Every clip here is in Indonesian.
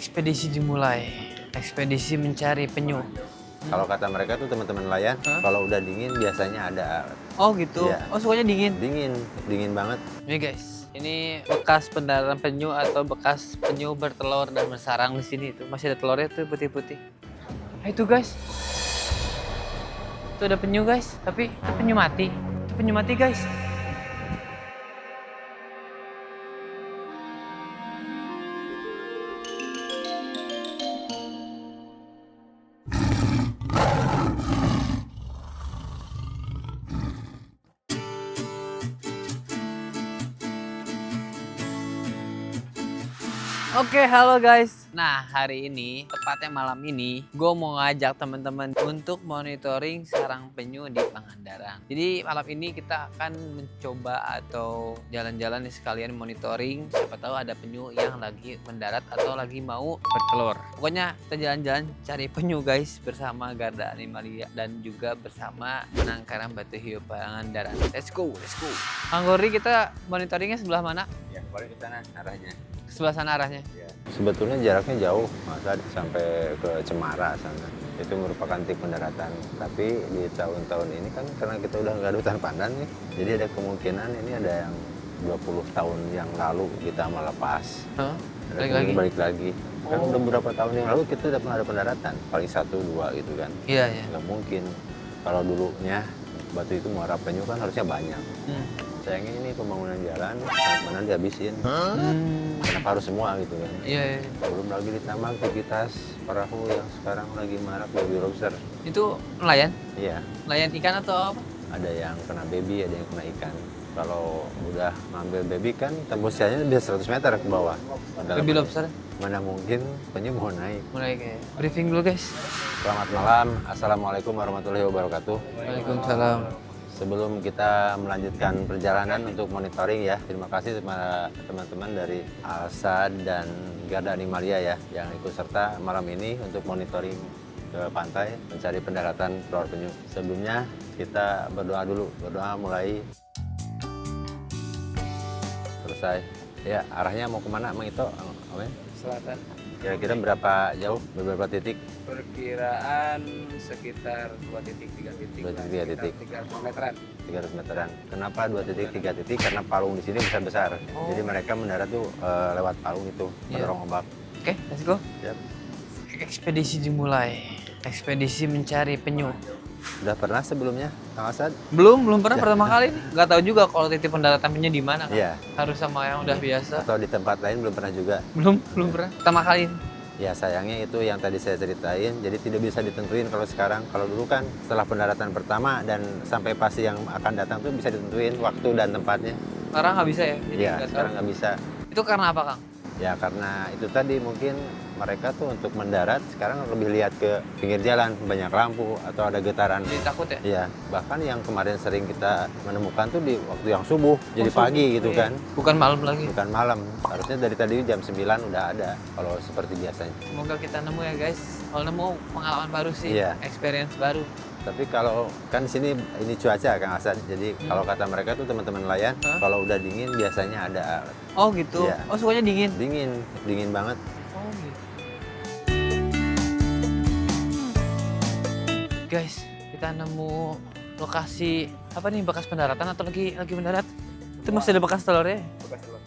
Ekspedisi dimulai. Ekspedisi mencari penyu. Kalau kata mereka tuh teman-teman nelayan, kalau udah dingin biasanya ada. Oh gitu. Iya. Oh sukanya dingin. Dingin banget. Nih guys, ini bekas pendaratan penyu atau bekas penyu bertelur dan bersarang di sini tuh. Masih ada telurnya tuh putih-putih. Nah, itu guys. Itu ada penyu guys, tapi penyu mati. Itu penyu mati guys. Oke, halo guys. Nah, hari ini, tepatnya malam ini, gue mau ngajak teman-teman untuk monitoring sarang penyu di Pangandaran. Jadi malam ini kita akan mencoba atau jalan-jalan sekalian monitoring. Siapa tahu ada penyu yang lagi mendarat atau lagi mau bertelur. Pokoknya kita jalan-jalan cari penyu guys bersama Garda Animalia dan juga bersama Penangkaran Batu Hiu Pangandaran. Let's go, let's go. Kang Gori, kita monitoringnya sebelah mana? Ya, boleh ke sana arahnya. Sebelah sana arahnya. Ya. Sebetulnya jaraknya jauh, masa sampai ke Cemara sana. Itu merupakan titik pendaratan. Tapi di tahun-tahun ini kan karena kita udah nggak ada hutan pandan nih, jadi ada kemungkinan ini ada yang 20 tahun yang lalu kita melepas. Balik lagi. Kan udah beberapa tahun yang lalu kita udah pernah ada pendaratan, paling 1-2 gitu kan. Iya, iya. Nggak mungkin. Kalau dulunya Batu itu muara penyu kan harusnya banyak. Sayangnya ini pembangunan jalan, mana dihabisin. Kenapa harus semua gitu kan? Iya, iya. Belum lagi ditambah aktivitas perahu yang sekarang lagi marak baby lobster. Itu nelayan? Iya, Nelayan ikan atau apa? ada yang kena baby, ada yang kena ikan. Kalau udah ngambil baby kan tembusannya bisa 100 meter ke bawah. Baby lobster? Mana mungkin penyu mau naik. Mulai kayak briefing dulu guys. Selamat malam, Assalamualaikum warahmatullahi wabarakatuh. Waalaikumsalam. Sebelum kita melanjutkan perjalanan untuk monitoring ya, terima kasih kepada teman-teman dari ALSA dan Garda Animalia ya yang ikut serta malam ini untuk monitoring ke pantai mencari pendaratan telur penyu. Sebelumnya kita berdoa dulu, berdoa mulai selesai. Ya, arahnya mau kemana, Mang Ito? Amin. Selatan. Kira-kira berapa jauh, beberapa titik? Perkiraan sekitar 2 titik, 3 titik. 2 titik, 3 titik. 300 meteran. 300 meteran. Kenapa 2 titik, 3 titik? Karena palung di sini besar-besar. Jadi mereka mendarat tuh lewat palung itu, mendorong ombak. Oke, let's go. Siap. Ekspedisi dimulai. Ekspedisi mencari penyu. Udah pernah sebelumnya, Kang Asad? Belum pernah pertama kali nih. Gak tahu juga kalau titik pendaratan penyu di mana kan. Iya. Harus sama yang udah biasa. Atau di tempat lain belum pernah juga? Belum pernah. Pertama kali. Ya sayangnya itu yang tadi saya ceritain, jadi tidak bisa ditentuin kalau sekarang. Kalau dulu kan setelah pendaratan pertama dan sampai pasti yang akan datang tuh bisa ditentuin waktu dan tempatnya. Sekarang nggak bisa ya? Jadi Iya, nggak sekarang tahu. nggak bisa. Itu karena apa, Kang? Ya karena itu tadi mungkin mereka tuh untuk mendarat sekarang lebih lihat ke pinggir jalan, banyak lampu atau ada getaran. Jadi takut ya? Iya, bahkan yang kemarin sering kita menemukan tuh di waktu yang subuh, jadi pagi gitu Iya. kan. Bukan malam lagi. Bukan malam, harusnya dari tadi jam 9 udah ada kalau seperti biasanya. Semoga kita nemu ya guys. Kalau nemu pengalaman baru sih, Iya. experience baru. Tapi kalau kan sini ini cuaca Kang Hasan, jadi kalau kata mereka tuh teman-teman nelayan, kalau udah dingin biasanya ada. Oh gitu. Iya. Oh sukanya dingin. Dingin banget. Oh gitu. Guys, kita nemu lokasi apa nih, bekas pendaratan atau lagi mendarat? Itu masih ada bekas telurnya. Bekas telur.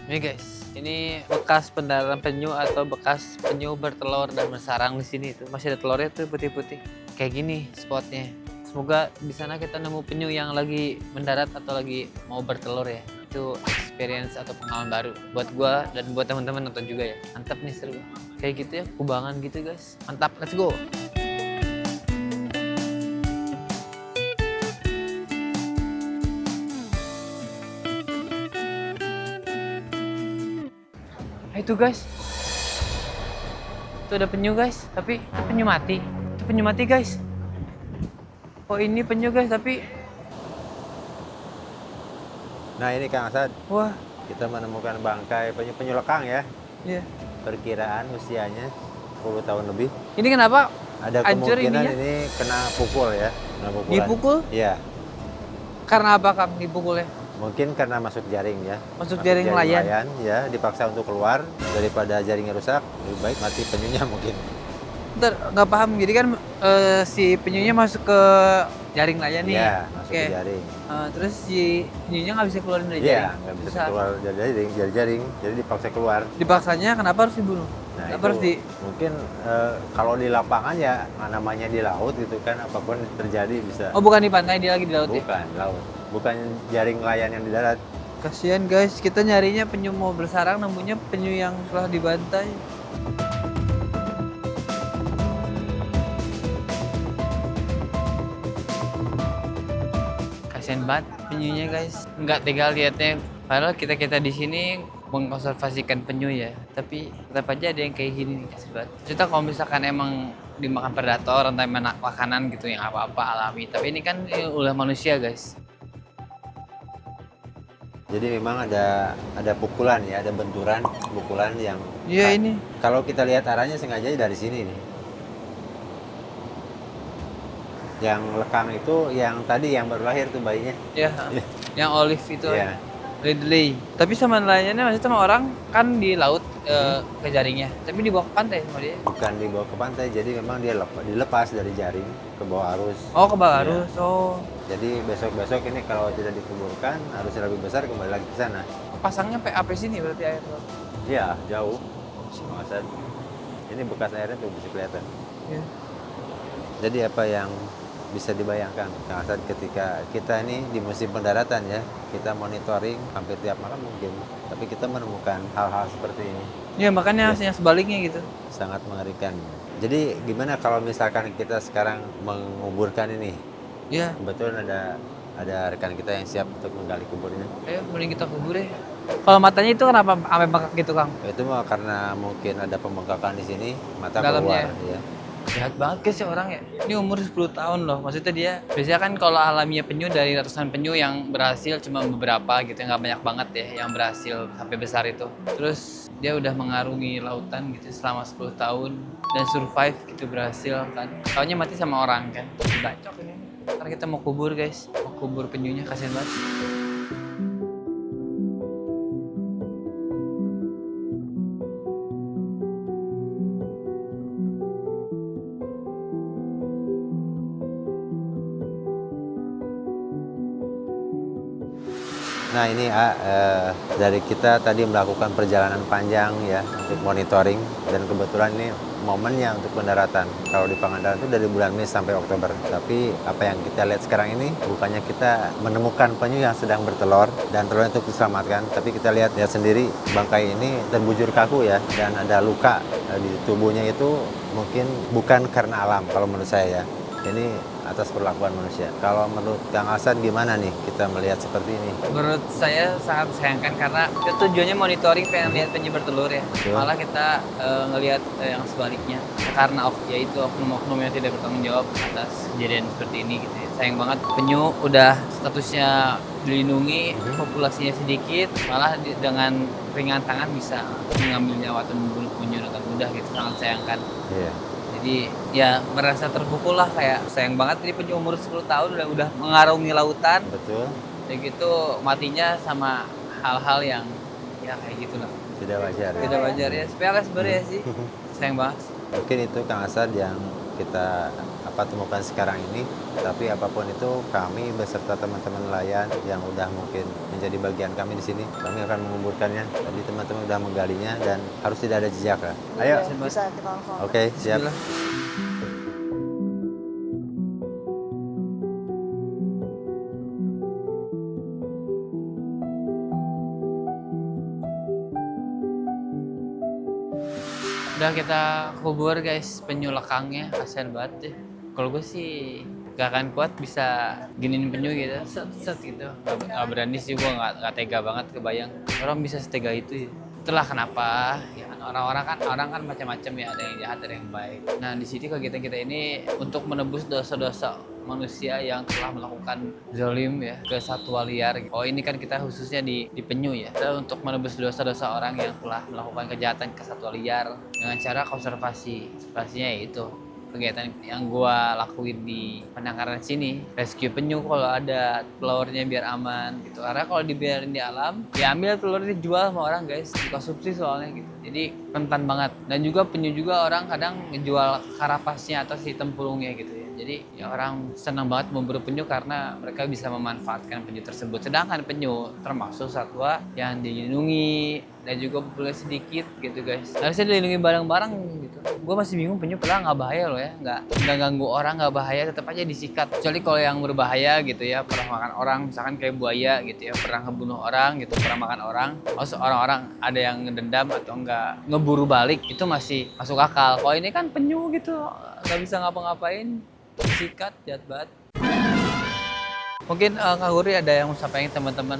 Nih guys, ini bekas pendaratan penyu atau bekas penyu bertelur dan bersarang di sini tuh. Masih ada telurnya tuh putih-putih. Kayak gini spotnya. Semoga di sana kita nemu penyu yang lagi mendarat atau lagi mau bertelur ya. Itu experience atau pengalaman baru buat gua dan buat teman-teman nonton juga ya. Mantap nih, seru. Kayak gitu ya, kubangan gitu guys. Mantap, let's go. Itu guys, itu ada penyu guys, tapi itu penyu mati. Itu penyu mati guys. Oh ini penyu guys, tapi Nah ini Kang Hasan, wah, kita menemukan bangkai penyu lekang ya. iya. Perkiraan usianya 10 tahun lebih. Ini kenapa Ada hancur kemungkinan ininya? ini kena pukul ya. Kena pukulan. Dipukul? Iya. Karena apa Kang dipukulnya? Mungkin karena masuk jaring ya. Masuk jaring nelayan. Ya, dipaksa untuk keluar daripada jaringnya rusak, lebih baik mati penyunya mungkin. Bentar, nggak paham. Jadi kan si penyunya masuk ke jaring nelayan nih. Iya, masuk Oke. ke jaring. Terus si penyunya nggak bisa keluar dari Iya, jaring. nggak bisa Susah. keluar dari jaring, jadi dipaksa keluar. Dipaksanya kenapa harus dibunuh? Nah, Kenapa itu harus di mungkin kalau di lapangan ya namanya di laut gitu kan, apapun terjadi bisa. Oh, bukan di pantai, dia lagi di laut ya? Bukan laut, bukan jaring nelayan yang di darat. Kasihan guys, kita nyarinya penyu mau bersarang, nemunya penyu yang telah dibantai. Kasihan banget penyunya guys, nggak tega liatnya. Padahal kita di sini mengkonservasikan penyu ya, tapi tetap aja ada yang kayak gini nih, kasihan banget. Kita kalau misalkan emang dimakan predator entah makanan gitu yang apa-apa alami, tapi ini kan ulah manusia guys. Jadi memang ada pukulan ya, ada benturan pukulan yang. Iya ini. Kalau kita lihat arahnya sengaja dari sini nih. Yang lekang itu yang tadi yang baru lahir tuh bayinya. Ya, Iya. yang olive itu. Iya. Ridley. Tapi sama nelayannya masih sama orang kan di laut ke jaringnya. Tapi dibawa ke pantai sama dia. Bukan dibawa ke pantai, jadi memang dia dilepas dari jaring ke bawah arus. Oh, ke bawah Iya. arus. Oh. Jadi besok-besok ini kalau tidak dikuburkan, arusnya lebih besar kembali lagi ke sana. Pasangnya PAP sini berarti air. Iya, jauh. Pengawasan. Ini bekas airnya tuh bisa kelihatan. Iya. Jadi apa yang bisa dibayangkan Kang Hasan ketika kita ini di musim pendaratan ya, kita monitoring hampir tiap malam mungkin, tapi kita menemukan hal-hal seperti ini. Iya, makanya Iya. yang sebaliknya gitu. Sangat mengerikan. Jadi gimana kalau misalkan kita sekarang menguburkan ini? Iya. Kebetulan ada rekan kita yang siap untuk menggali kuburnya. Ayo, mending kita kubur ya. Kalau matanya itu kenapa sampai bengkak gitu, Kang? Itu mah karena mungkin ada pembengkakan di sini, mata Dalamnya keluar ya. Jahat banget guys ya orang ya. Ini umur 10 tahun loh. Maksudnya dia, biasanya kan kalau alamiah penyu dari ratusan penyu yang berhasil cuma beberapa gitu, nggak banyak banget ya yang berhasil sampai besar itu. Terus dia udah mengarungi lautan gitu selama 10 tahun dan survive gitu, berhasil kan. Taunya mati sama orang kan. Bacok ini. Ntar kita mau kubur guys. Mau kubur penyunya, kasihan banget. Nah ini dari kita tadi melakukan perjalanan panjang ya untuk monitoring, dan kebetulan ini momennya untuk pendaratan. Kalau di Pangandaran itu dari bulan Mei sampai Oktober. Tapi apa yang kita lihat sekarang ini bukannya kita menemukan penyu yang sedang bertelur dan telurnya untuk diselamatkan, tapi kita lihat sendiri bangkai ini terbujur kaku ya, dan ada luka di tubuhnya. Itu mungkin bukan karena alam kalau menurut saya ya. Ini atas perlakuan manusia. Kalau menurut Kang Hasan gimana nih kita melihat seperti ini? Menurut saya sangat disayangkan karena kita tujuannya monitoring, pengen lihat penyu bertelur ya. Betul. Malah kita ngelihat yang sebaliknya. Karena yaitu oknum-oknum yang tidak bertanggung jawab atas kejadian seperti ini gitu ya. Sayang banget penyu udah statusnya dilindungi, populasinya sedikit, malah dengan ringan tangan bisa mengambil nyawa atau membunuh penyu dengan mudah gitu. Sangat sayangkan. Iya. Jadi ya merasa terpukul lah, kayak sayang banget ini penyu umur 10 tahun udah mengarungi lautan. Betul. Kayak gitu matinya sama hal-hal yang ya kayak gitu lah. Tidak wajar ya. Tidak wajar ya, sepele sebenarnya sih. Sayang banget. Mungkin itu Kang Hasan yang kita temukan sekarang ini. Tapi apapun itu, kami beserta teman-teman nelayan yang udah mungkin menjadi bagian kami di sini, kami akan menguburkannya. Tadi teman-teman udah menggalinya dan harus tidak ada jejak ya. Ayo. Bisa kita langsung. Oke, siap. Bismillah. Udah kita kubur guys penyu lekangnya, kasihan banget deh. Kalau gue sih gak akan kuat bisa giniin penyu gitu, set gitu. Gak berani sih, gue gak tega banget kebayang. Orang bisa setega itu ya. Itulah kenapa ya kan, orang kan macam-macam ya, ada yang jahat, ada yang baik. Nah di sini kegiatan kita ini untuk menebus dosa-dosa manusia yang telah melakukan zalim ya ke satwa liar. Oh ini kan kita khususnya di penyu ya. Kita untuk menebus dosa-dosa orang yang telah melakukan kejahatan ke satwa liar dengan cara konservasi. Konservasinya yaitu kegiatan yang gua lakuin di penangkaran sini, rescue penyu kalau ada telurnya biar aman gitu. Karena kalau dibiarin di alam, diambil telurnya dijual sama orang guys, dikonsumsi soalnya gitu. Jadi rentan banget. Dan juga penyu juga orang kadang ngejual karapasnya atau si tempurungnya gitu ya. Jadi ya orang senang banget memburu penyu karena mereka bisa memanfaatkan penyu tersebut. Sedangkan penyu termasuk satwa yang dilindungi dan juga populasi sedikit gitu guys. Harusnya dilindungi bareng-bareng gitu. Gue masih bingung penyu padahal nggak bahaya loh ya, nggak ganggu orang, nggak bahaya, tetap aja disikat. Kecuali kalau yang berbahaya gitu ya, pernah makan orang, misalkan kayak buaya gitu ya, pernah ngebunuh orang gitu, pernah makan orang. Maksud orang-orang ada yang ngedendam atau nggak ngeburu balik itu masih masuk akal. Kalau ini kan penyu gitu, nggak bisa ngapa-ngapain, disikat, jahat banget. Mungkin Kak Guri ada yang mau sampaikan teman-teman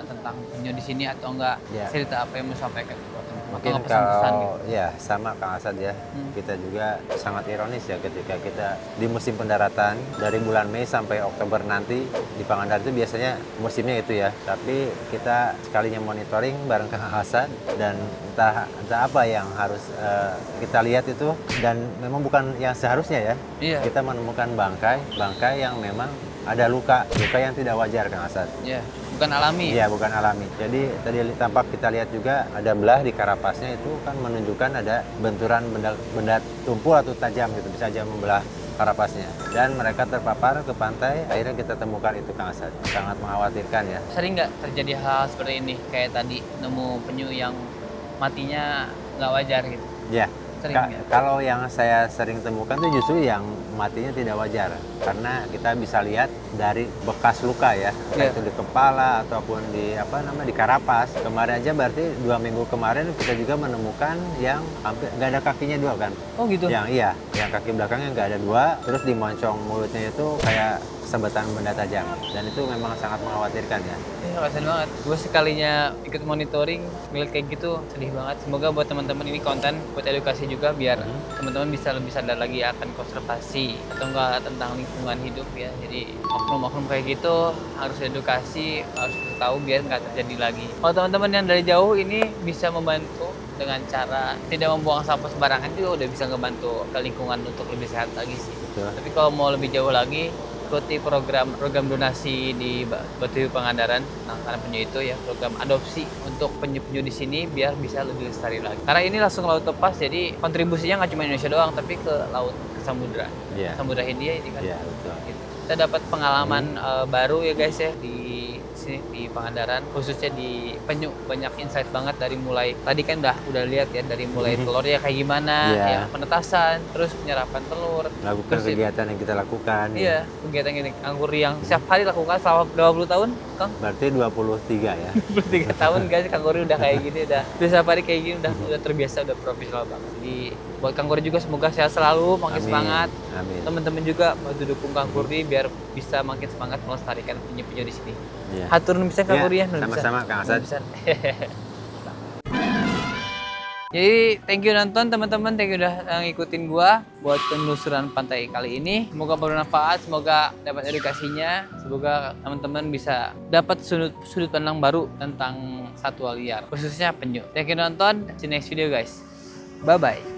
tentang penyu di sini atau enggak, Ya. cerita apa yang mau sampaikan buat teman-teman? Mungkin Atau pesan-pesan gitu? kalau ya sama Kang Asad ya, kita juga sangat ironis ya ketika kita di musim pendaratan dari bulan Mei sampai Oktober nanti di Pangandaran itu biasanya musimnya itu ya. Tapi kita sekalinya monitoring bareng Kang Asad dan entah apa yang harus kita lihat itu, dan memang bukan yang seharusnya ya. Iya. Kita menemukan bangkai yang memang ada luka yang tidak wajar Kang Asad. Iya, bukan alami. Iya, bukan alami. Jadi tadi tampak kita lihat juga ada belah di karapasnya, itu kan menunjukkan ada benturan benda tumpul atau tajam gitu, bisa aja membelah karapasnya. Dan mereka terpapar ke pantai, akhirnya kita temukan itu Kang Asad. Sangat mengkhawatirkan ya. Sering nggak terjadi hal seperti ini? Kayak tadi nemu penyu yang matinya nggak wajar gitu. Ya. Sering nggak? Kalau yang saya sering temukan tuh justru yang matinya tidak wajar, karena kita bisa lihat dari bekas luka ya, Iya. itu di kepala ataupun di di karapas. Kemarin aja berarti 2 minggu kemarin kita juga menemukan yang hampir nggak ada kakinya 2 kan? Oh gitu? Yang kaki belakangnya nggak ada 2, terus di moncong mulutnya itu kayak sebetan benda tajam, dan itu memang sangat mengkhawatirkan ya. Iya, kasian banget. Gue sekalinya ikut monitoring, ngeliat kayak gitu, sedih banget. Semoga buat teman-teman ini konten buat edukasi juga, biar teman-teman bisa lebih sadar lagi akan konservasi atau enggak tentang lingkungan hidup ya. Jadi oknum-oknum kayak gitu harus edukasi, harus tahu biar nggak terjadi lagi. Kalau teman-teman yang dari jauh ini bisa membantu dengan cara tidak membuang sampah sembarangan, juga udah bisa ngebantu ke lingkungan untuk lebih sehat lagi sih. Betul. Tapi kalau mau lebih jauh lagi, ikuti program donasi di Batu Hiu Pangandaran, penangkaran penyu itu ya, program adopsi untuk penyu-penyu di sini biar bisa lebih lestari lagi. Karena ini langsung laut lepas, jadi kontribusinya nggak cuma Indonesia doang, tapi ke laut, ke samudra. Iya. Samudra Hindia ini kan. Iya, betul. Gitu. Kita dapat pengalaman baru ya guys ya di sini di Pangandaran, khususnya di penyu. Banyak insight banget dari mulai tadi kan udah lihat ya, dari mulai telurnya kayak gimana, Iya. ya penetasan, terus penyerapan telur, Lakukan terus kegiatan yang kita lakukan. iya, kegiatan ini Kang Guri yang setiap hari lakukan selama berapa puluh tahun, Kang? Berarti 23 ya. 23 tahun guys, Kang Guri udah kayak gini, udah setiap hari kayak gini, udah terbiasa, udah profesional banget. Jadi buat Kang Guri juga semoga sehat selalu, makin Amin. semangat. Amin. Teman-teman juga bantu dukung Kang Guri biar bisa makin semangat melestarikan penyu-penyu di sini. Iya. Hatur nuhun pisan Kang Iya, Guri ya, nuhun sama-sama, pisan. Kang Asad. Nuhun pisan. Jadi thank you nonton teman-teman, thank you udah ngikutin gua buat penelusuran pantai kali ini. Semoga bermanfaat, semoga dapat edukasinya, semoga teman-teman bisa dapat sudut pandang baru tentang satwa liar, khususnya penyu. Thank you nonton, see you next video guys. Bye bye.